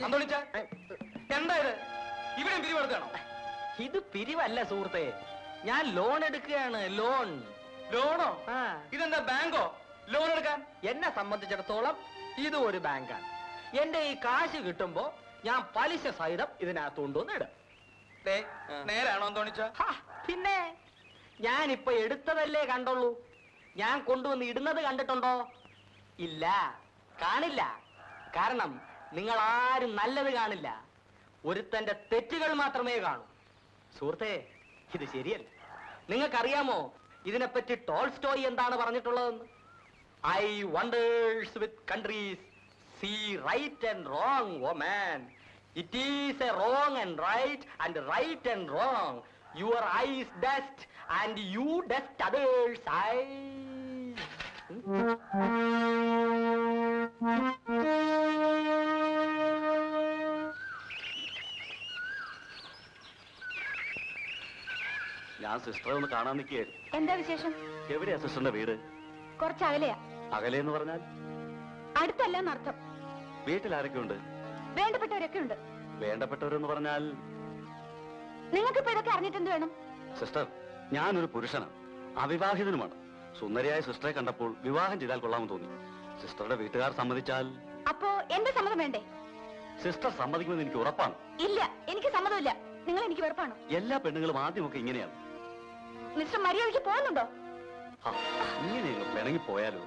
എന്താ ഇത്? ഇവിടെ പിരിവെടുക്കാണോ? ഇത് പിരിവല്ല സുഹൃത്തെ, ഞാൻ ലോൺ എടുക്കുകയാണ്. ലോണോ? ഇതെന്താ ബാങ്കോ ലോൺ എടുക്കാൻ? എന്നെ സംബന്ധിച്ചിടത്തോളം ഇത് ഒരു ബാങ്കാണ്. എന്റെ ഈ കാശ് കിട്ടുമ്പോ ഞാൻ പലിശ സഹിതം ഇതിനകത്ത് കൊണ്ടുവന്ന് ഇടും. നേരാണോ തോണിച്ച? പിന്നെ ഞാനിപ്പൊ എടുത്തതല്ലേ കണ്ടുള്ളൂ. ഞാൻ കൊണ്ടുവന്ന് ഇടുന്നത് കണ്ടിട്ടുണ്ടോ? ഇല്ല, കാണില്ല. കാരണം നിങ്ങൾ ആരും നല്ലത് കാണില്ല, ഒരുത്തന്റെ തെറ്റുകൾ മാത്രമേ കാണൂ. സുഹൃത്തെ, ഇത് ശരിയല്ല. നിങ്ങൾക്കറിയാമോ ഇതിനെപ്പറ്റി ടോൾസ്റ്റോയ് എന്താണ് പറഞ്ഞിട്ടുള്ളതെന്ന്? I wonders with countries see right and wrong, oh man. It is a wrong and right and right and wrong. Your eyes dust and you dust others eyes. ഞാൻ സിസ്റ്ററെ ഒന്ന് കാണാൻ നിൽക്കുകയായിരുന്നു. എന്താ വിശേഷം? എവിടെയാ സിസ്റ്ററിന്റെ വീട്? കുറച്ച് അകലെയാ. അകലെ എന്ന് പറഞ്ഞാൽ? അടുത്തല്ല എന്നർത്ഥം. വീട്ടിൽ ആരൊക്കെ ഉണ്ട്? വേണ്ടപ്പെട്ടവരൊക്കെ ഉണ്ട്. വേണ്ടപ്പെട്ടവരെന്ന് പറഞ്ഞാൽ? നിങ്ങൾക്കിപ്പോ ഇതൊക്കെ അറിഞ്ഞിട്ടെന്ത് വേണം? സിസ്റ്റർ, ഞാനൊരു പുരുഷനാണ്, അവിവാഹിതനുമാണ്. സുന്ദരിയായ സിസ്റ്ററെ കണ്ടപ്പോൾ വിവാഹം ചെയ്താൽ കൊള്ളാമെന്ന് തോന്നി. സിസ്റ്ററുടെ വീട്ടുകാർ സമ്മതിച്ചാൽ? അപ്പോ എന്റെ സമ്മതം വേണ്ടേ? സിസ്റ്റർ സമ്മതിക്കുമെന്ന് എനിക്ക് ഉറപ്പാണ്. ഇല്ല, എനിക്ക് സമ്മതമില്ല. നിങ്ങൾ എനിക്ക് വെറുപ്പാണോ? എല്ലാ പെണ്ണുങ്ങളും ആദ്യമൊക്കെ ഇങ്ങനെയാണ്. മിസ്റ്റർ മര്യാദയ്ക്ക് പോകുന്നുണ്ടോ? ഇങ്ങനെയൊന്ന് പിണങ്ങി പോയാലോ?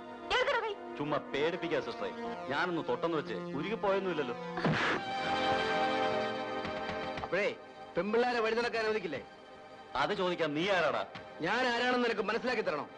ചുമ്മാ പേടിപ്പിക്കാ സിസ്റ്ററെ. ഞാനൊന്ന് തൊട്ടെന്ന് വെച്ച് ഉരുകിപ്പോയൊന്നുമില്ലല്ലോ. അപ്പോഴേ പെമ്പിള്ളാരെ വഴി നടക്കാൻ അനുവദിക്കില്ലേ? അത് ചോദിക്കാം. നീ ആരാടാ? ഞാൻ ആരാണെന്ന് നിനക്ക് മനസ്സിലാക്കി തരണം.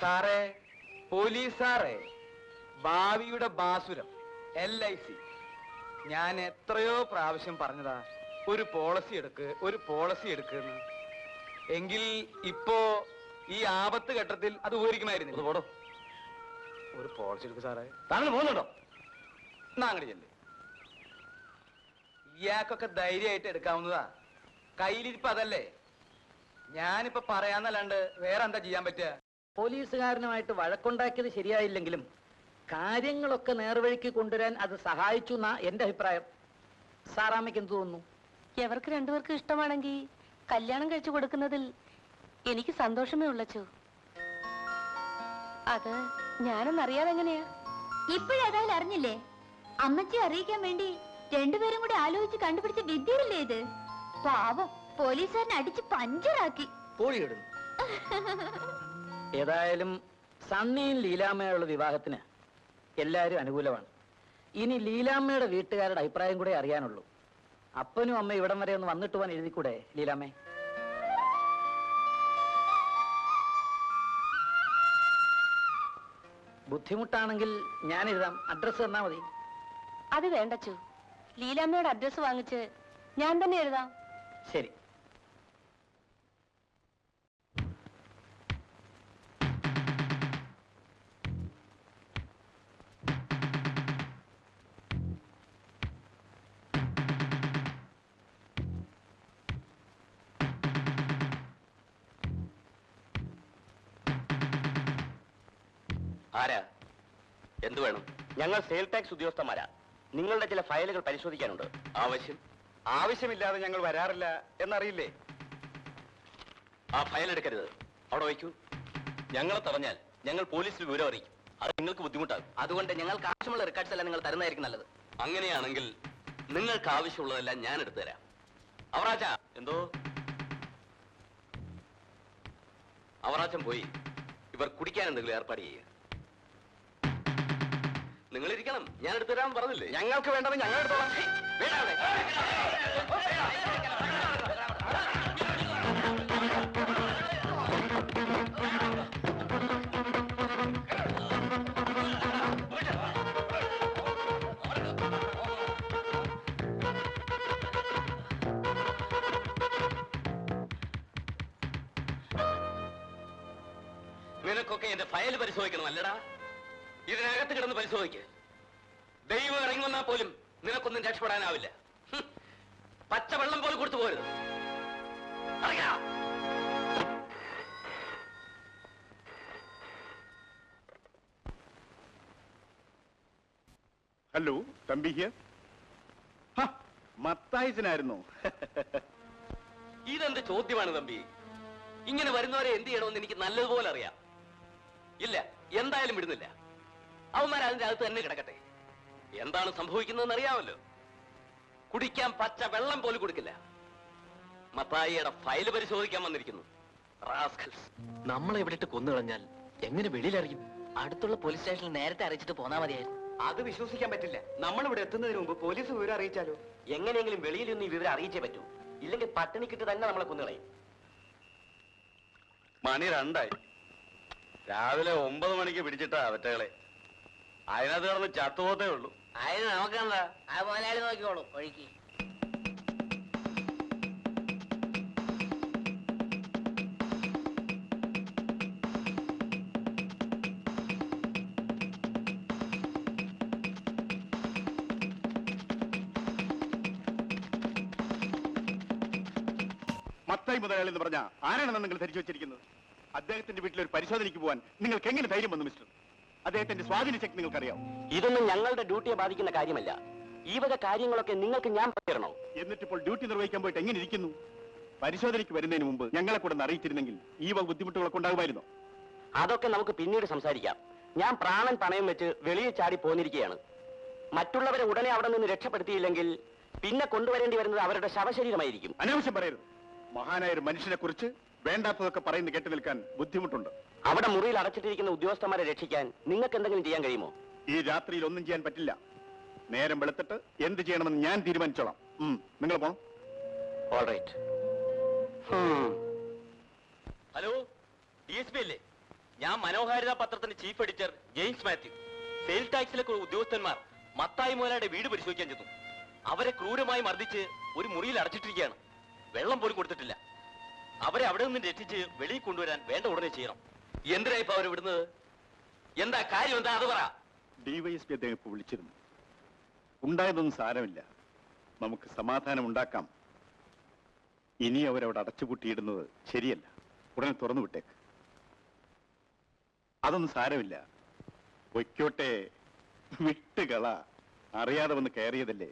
സാറേ, പോലീസ് സാറേ, ഭാവിയുടെ ബാസുരം LIC. ഞാൻ എത്രയോ പ്രാവശ്യം പറഞ്ഞതാ ഒരു പോളിസി എടുക്കുന്നു. എങ്കിൽ ഇപ്പോ ഈ ആപത്ത് ഘട്ടത്തിൽ അത് ഉപകരിക്കുമായിരുന്നു. ഒരു പോളിസി എടുക്കുക സാറേ. താങ്കൾ പോകുന്നുണ്ടോ? എന്നാ അങ്ങോട്ട് ചെല്ലേ. ഇയാൾക്കൊക്കെ ധൈര്യമായിട്ട് എടുക്കാവുന്നതാ. കയ്യിലിരിപ്പ് അതല്ലേ. ഞാനിപ്പോ പറയാന്നല്ലാണ്ട് വേറെ എന്താ ചെയ്യാൻ പറ്റുക? പോലീസുകാരനുമായിട്ട് വഴക്കുണ്ടാക്കിയത് ശരിയായില്ലെങ്കിലും കാര്യങ്ങളൊക്കെ നേർവഴിക്ക് കൊണ്ടുവരാൻ അത് സഹായിച്ചു എന്നാ എന്റെ അഭിപ്രായം. സാറാമ്മയ്ക്ക് എന്ത് തോന്നുന്നു? എവർക്ക് രണ്ടുപേർക്കും ഇഷ്ടമാണെങ്കിൽ കല്യാണം കഴിച്ചു കൊടുക്കുന്നതിൽ എനിക്ക് സന്തോഷമേ ഉള്ളച്ചു. അത് ഞാനൊന്നറിയാതെ എങ്ങനെയാ? ഇപ്പോഴേതായാലും അറിഞ്ഞില്ലേ? അമ്മച്ചി അറിയിക്കാൻ വേണ്ടി രണ്ടുപേരും കൂടി ആലോചിച്ച് കണ്ടുപിടിച്ച വിദ്യയില്ലേ ഇത്? പാവം പോലീസുകാരനെ അടിച്ച് പഞ്ചറാക്കി. ഏതായാലും സണ്ണിയും ലീലാമ്മയുള്ള വിവാഹത്തിന് എല്ലാവരും അനുകൂലമാണ്. ഇനി ലീലാമ്മയുടെ വീട്ടുകാരുടെ അഭിപ്രായം കൂടെ അറിയാനുള്ളൂ. അപ്പനും അമ്മ ഇവിടം വരെ ഒന്ന് വന്നിട്ട് പോകാൻ എഴുതിക്കൂടെ ലീലാമ്മേ? ബുദ്ധിമുട്ടാണെങ്കിൽ ഞാൻ എഴുതാം, അഡ്രസ് തന്നാ മതി. അത് വേണ്ടച്ചു. ലീലാമ്മയുടെ അഡ്രസ് വാങ്ങിച്ച് ഞാൻ തന്നെ എഴുതാം. ശരി. ആരാ? എന്തു വേണം? ഞങ്ങൾ സെയിൽ ടാക്സ് ഉദ്യോഗസ്ഥന്മാരാ. നിങ്ങളുടെ ചില ഫയലുകൾ പരിശോധിക്കാനുണ്ട്. ആവശ്യമില്ലാതെ ഞങ്ങൾ വരാറില്ല എന്നറിയില്ലേ? ആ ഫയൽ എടുക്കരുത്, അവിടെ വയ്ക്കൂ. ഞങ്ങളെ തടഞ്ഞാൽ ഞങ്ങൾ പോലീസിൽ വിവരം അറിയിക്കും. അത് നിങ്ങൾക്ക് ബുദ്ധിമുട്ടാകും. അതുകൊണ്ട് ഞങ്ങൾക്ക് ആവശ്യമുള്ള റെക്കോർഡ്സ് എല്ലാം നിങ്ങൾ തരുന്നതായിരിക്കും നല്ലത്. അങ്ങനെയാണെങ്കിൽ നിങ്ങൾക്ക് ആവശ്യമുള്ളതെല്ലാം ഞാൻ എടുത്തു തരാം. അവറാച്ച, എന്തോ? അവറാച്ചൻ പോയി ഇവർ കുടിക്കാൻ എന്തെങ്കിലും ഏർപ്പാട് ചെയ്യുക. നിങ്ങൾ ഇരിക്കണം, ഞാൻ എടുത്തു തരാൻ പറഞ്ഞില്ലേ? ഞങ്ങൾക്ക് വേണ്ടത് ഞങ്ങൾ എടുത്തോളാം. നിനക്കൊക്കെ എന്റെ ഫയൽ പരിശോധിക്കണം അല്ലടാ? ഇതിനകത്ത് കിടന്ന് പരിശോധിക്ക്. ദൈവം ഇറങ്ങി വന്നാൽ പോലും നിനക്കൊന്നും രക്ഷപ്പെടാനാവില്ല. പച്ചവെള്ളം പോലും കൊടുത്തു പോരുത്. അറിയാം. Hello, Thampi here. മത്തായിച്ചനായിരുന്നോ? ഇതെന്ത് ചോദ്യമാണ് തമ്പി? ഇങ്ങനെ വരുന്നവരെ എന്ത് ചെയ്യണമെന്ന് എനിക്ക് നല്ലതുപോലെ അറിയാം. ഇല്ല, എന്തായാലും വിടുന്നില്ല. അവന്മാർ അതിന്റെ അകത്ത് തന്നെ കിടക്കട്ടെ. എന്താണ് സംഭവിക്കുന്നതെന്ന് അറിയാമല്ലോ. കുടിക്കാൻ പച്ച വെള്ളം പോലും കൊടുക്കില്ല. മത്തായിയുടെ ഫയല് പരിശോധിക്കാൻ വന്നിരിക്കുന്നു. റാസ്കൽസ്. നമ്മളെ ഇവിടെ ഇട്ട് കൊന്നുകളഞ്ഞാൽ എങ്ങനെ വെളിയിലറിയും? അടുത്തുള്ള പോലീസ് സ്റ്റേഷനിൽ നേരത്തെ അറിയിച്ചിട്ട് പോന്നാ മതിയായിരുന്നു. അത് വിശ്വസിക്കാൻ പറ്റില്ല. നമ്മൾ ഇവിടെ എത്തുന്നതിന് മുമ്പ് പോലീസ് വിവരം അറിയിച്ചാലോ? എങ്ങനെയെങ്കിലും വെളിയിൽ നിന്ന് ഈ വിവരം അറിയിച്ചേ പറ്റൂ. ഇല്ലെങ്കിൽ പട്ടിണിക്കിട്ട് തന്നെ നമ്മളെ കൊന്നുകളയും. മണി 2 രാവിലെ 9 മണിക്ക് പിടിച്ചിട്ടാ അവറ്റകളെ. അതിനകത്ത് കിടന്ന് ചത്തുപോത്തേ ഉള്ളൂ. അതിന് നമുക്കെന്താ? ആ മുതലാളി നോക്കിക്കോളൂ ഒഴുക്കി. മത്തായി മുതലാളി എന്ന് പറഞ്ഞ ആരാണെന്ന് നിങ്ങൾ ധരിച്ചു വെച്ചിരിക്കുന്നത്? അദ്ദേഹത്തിന്റെ വീട്ടിൽ ഒരു പരിശോധനയ്ക്ക് പോകാൻ നിങ്ങൾക്ക് എങ്ങനെ ധൈര്യം വന്നു മിസ്റ്റർ? അദ്ദേഹത്തിന്റെ സ്വാധീന ശക്തി നിങ്ങൾക്കറിയാം. ഇതൊന്നും ഞങ്ങളുടെ ഡ്യൂട്ടിയെ ബാധിക്കുന്ന കാര്യമല്ല. ഈ വക കാര്യങ്ങളൊക്കെ നിങ്ങൾക്ക് ഞാൻ തരണോ? എന്നിട്ടിപ്പോൾ ഡ്യൂട്ടി നിർവഹിക്കാൻ പോയിട്ട് എങ്ങനെ ഇരിക്കുന്നു? പരിശോധനയ്ക്ക് വരുന്നതിന് മുമ്പ് ഞങ്ങളെ കൂടെ അറിയിച്ചിരുന്നെങ്കിൽ ഈ വക ബുദ്ധിമുട്ടുകളൊക്കെ ഉണ്ടാകുമായിരുന്നോ? അതൊക്കെ നമുക്ക് പിന്നീട് സംസാരിക്കാം. ഞാൻ പ്രാണൻ പണയം വെച്ച് വെളിയിൽ ചാടി പോന്നിരിക്കുകയാണ്. മറ്റുള്ളവരെ ഉടനെ അവിടെ നിന്ന് രക്ഷപ്പെടുത്തിയില്ലെങ്കിൽ പിന്നെ കൊണ്ടുവരേണ്ടി വരുന്നത് അവരുടെ ശവശരീരമായിരിക്കും. അനാവശ്യം പറയരുത്. മഹാനായ ഒരു മനുഷ്യനെ കുറിച്ച് വേണ്ടാത്തതൊക്കെ പറയുന്നത് കേട്ടു നിൽക്കാൻ ബുദ്ധിമുട്ടുണ്ട്. അവിടെ മുറിയിൽ അടച്ചിട്ടിരിക്കുന്ന ഉദ്യോഗസ്ഥന്മാരെ രക്ഷിക്കാൻ നിങ്ങൾക്ക് എന്തെങ്കിലും ചെയ്യാൻ കഴിയുമോ? ഈ രാത്രിയിൽ ഒന്നും ചെയ്യാൻ പറ്റില്ല. നേരം വെളുത്തിട്ട് എന്ത് ചെയ്യണമെന്ന് ഞാൻ തീരുമാനിച്ചോളാം. നിങ്ങൾ പോണം. ഓൾറൈറ്റ്. ഹലോ, DSP അല്ലേ? ഞാൻ മനോഹാരിത പത്രത്തിന്റെ chief editor James Mathew. Sale ടാക്സിലെ ഉദ്യോഗസ്ഥന്മാർ മത്തായി മുതലാളിയുടെ വീട് പരിശോധിക്കാൻ ചെന്നു. അവരെ ക്രൂരമായി മർദ്ദിച്ച് ഒരു മുറിയിൽ അടച്ചിട്ടിരിക്കുകയാണ്. വെള്ളം പോലും കൊടുത്തിട്ടില്ല. അവരെ അവിടെ നിന്ന് രക്ഷിച്ച് വെളിയിൽ കൊണ്ടുവരാൻ വേണ്ട ഉടനെ ചെയ്യണം. എന്തിനാ ഇപ്പൊ അവർ വിടുന്നത്? എന്താ കാര്യം? എന്താ അത് പറ. DYSP അദ്ദേഹം ഇപ്പൊ വിളിച്ചിരുന്നു. ഉണ്ടായതൊന്നും സാരമില്ല, നമുക്ക് സമാധാനം ഉണ്ടാക്കാം. ഇനി അവരവിടെ അടച്ചുപൂട്ടിയിടുന്നത് ശരിയല്ല. ഉടനെ തുറന്നു വിട്ടേക്ക്. അതൊന്നും സാരമില്ല, പൊയ്ക്കോട്ടെ. വിട്ടുകള. അറിയാതെ വന്ന് കയറിയതല്ലേ,